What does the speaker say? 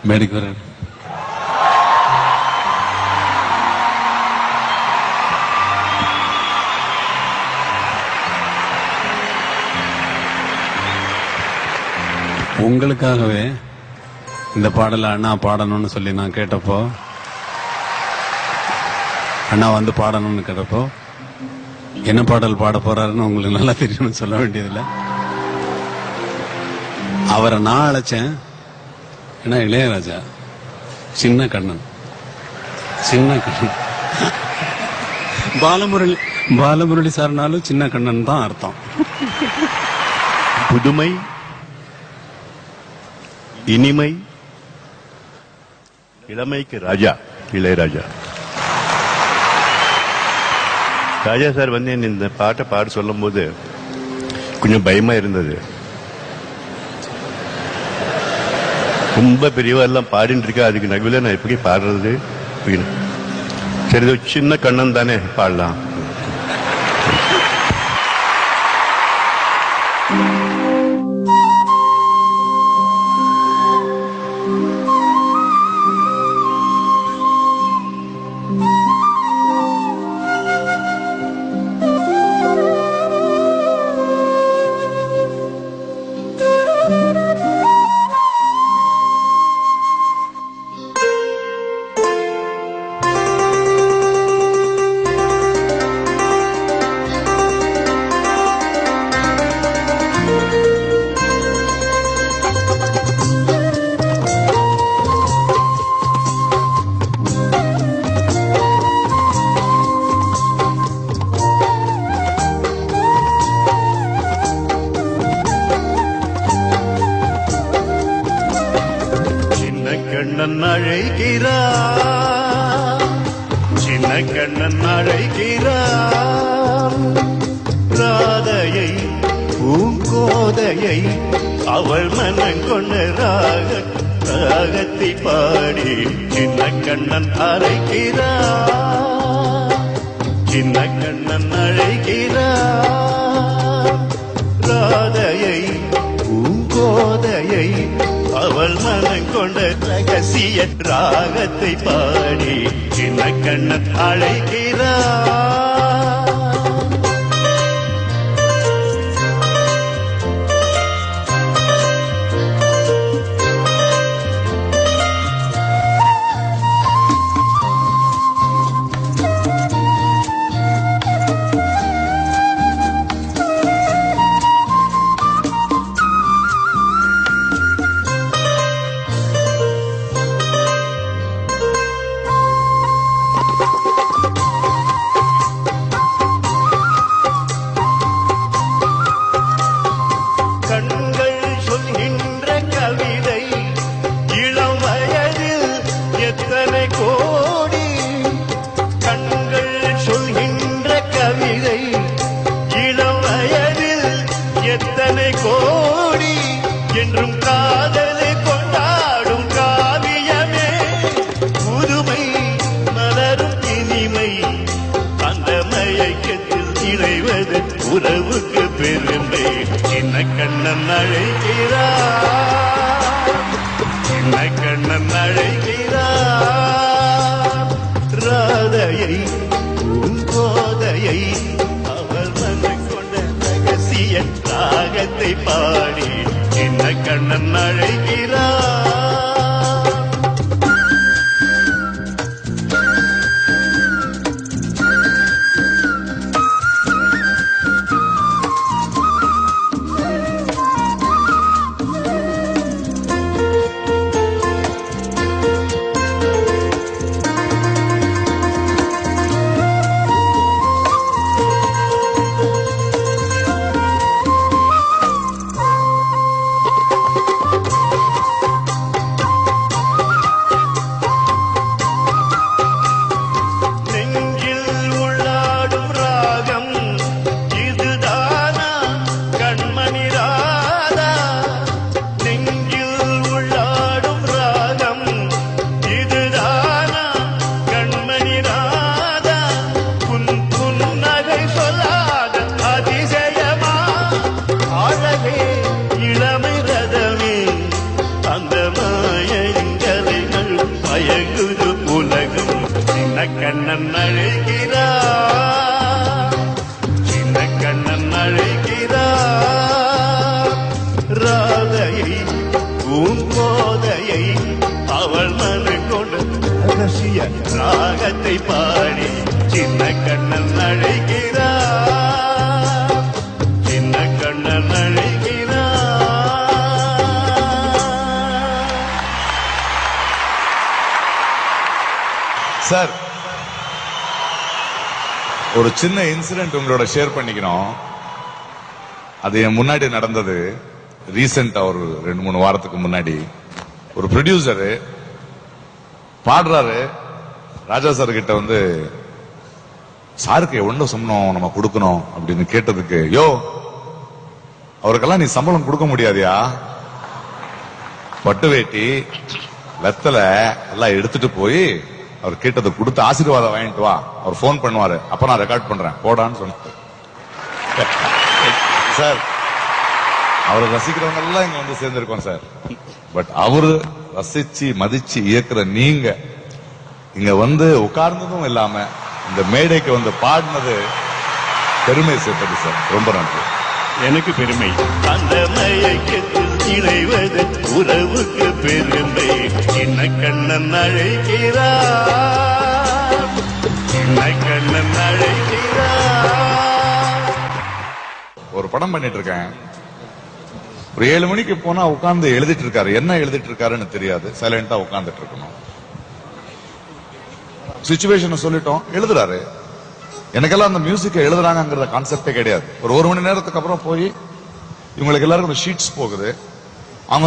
மேடைக்கு வர உங்களுக்காகவே இந்த பாடலை அண்ணா பாடணும்னு சொல்லி நான் கேட்டப்போ, அண்ணா வந்து பாடணும்னு கேட்டப்போ என்ன பாடல் பாட போறாருன்னு உங்களுக்கு நல்லா தெரியும்னு சொல்ல வேண்டியதில்லை. அவரை நான் அழைச்சேன். ஏன்னா இளையராஜா சின்ன கண்ணன், சின்ன கண்ணன். பாலமுரளி சார்னாலும் சின்ன கண்ணன் தான் அர்த்தம். புதுமை, இனிமை, இளமைக்கு ராஜா இளையராஜா. ராஜா சார் வந்து இந்த பாட்டை பாட சொல்லும் போது கொஞ்சம் பயமா இருந்தது. ரொம்ப பெரியவா எல்லாம் பாடிட்டு இருக்கா, அதுக்கு நடுவில் நான் எப்படி பாடுறது? சரி, சின்ன கண்ணன் தானே பாடலாம். கண்ணன் அழைக்கிறான், சின்ன கண்ணன் அழைக்கிறான். ராதையை பூங்கோதையை அவள் மனம் கொண்ட ராகத்தை பாடி சின்ன கண்ணன் அழைக்கிறான், சின்ன கண்ணன் அழைக்கிறான். ராதையை பூங்கோதையை அவள் மனம் கொண்ட ரகசிய ராகத்தை பாடி சின்ன கண்ணன் அழைக்கிறான். கோடி என்றும் காதலை கொண்டாடும் காவியமே, புதுமை மலரும் இனிமை, அந்த மயக்கத்தில் இறைவது உறவுக்கு பெருமை. சின்ன கண்ணன் அழைக்கிறார், சின்ன கண்ணன் அழைக்கிறார். ராதையை பூங்கோதையை அவள் மனம் கொண்ட ரகசிய ராகத்தை பாடி சின்ன கண்ணன் அழைக்கிறார். கண்ணன் அழைக்கிறார், சின்ன கண்ணன் அழைக்கிறார். ராதையை பூங்கோதையை அவள் மனு கொண்டு ரகசிய ராகத்தை பாடி சின்ன கண்ணன் அழைக்கிறார், சின்ன கண்ணன் அழைக்கிறார். சார், ஒரு சின்ன இன்சிடென்ட் உங்களோட ஷேர் பண்ணிக்கணும். அது என் முன்னாடி நடந்தது. ரீசெண்டா ஒரு 2-3 வாரத்துக்கு முன்னாடி ஒரு ப்ரொடியூசரு பாடுறாரு. ராஜா சார் கிட்ட வந்து, சாருக்கு எவ்வளவு சம்பளம் நம்ம கொடுக்கணும் அப்படின்னு கேட்டதுக்கு, யோ அவருக்கெல்லாம் நீ சம்பளம் கொடுக்க முடியாதியா, பட்டு வேட்டி வெத்தலை எல்லாம் எடுத்துட்டு போய் அவர் கேட்டதை கொடுத்து ஆசீர்வாதம் வாங்கிட்டு வா, அவர் போன் பண்ணுவாரு, அப்ப நான் ரெக்கார்ட் பண்றேன் போடான்னு சொன்னாரு. சார், அவரை ரசிக்கிறவங்க எல்லாம் இங்க வந்து சேர்ந்திருக்கோம் சார். பட் அவரு ரசிச்சு மதிச்சு இயக்குற நீங்க இங்க வந்து உட்கார்ந்ததும் இல்லாம இந்த மேடைக்கு வந்து பாடினது பெருமை சேர்த்தது சார். ரொம்ப நன்றி. எனக்கு பெருமை. அந்த மயக்கத்தில் இணைவது உறவுக்கு பெருமை. சின்ன கண்ணன் அழைக்கிறார், சின்ன கண்ணன் அழைக்கிறார். ஒரு படம் பண்ணிட்டு இருக்கேன். ஒரு 7 மணிக்கு போனா உட்கார்ந்து எழுதிட்டு இருக்காரு. என்ன எழுதிட்டு இருக்காருன்னு தெரியாது. சைலண்டா உட்கார்ந்துட்டு இருக்கணும். சிச்சுவேஷனை சொல்லிட்டோம், எழுதுறாரு. எனக்கெல்லாம் அந்த மியூசிக்கை எழுதுறாங்கிற கான்செப்டே கிடையாது. ஒரு 1 மணி நேரத்துக்கு அப்புறம் போய் இவங்களுக்கு எல்லாருக்கும் ஷீட்ஸ் போகுது.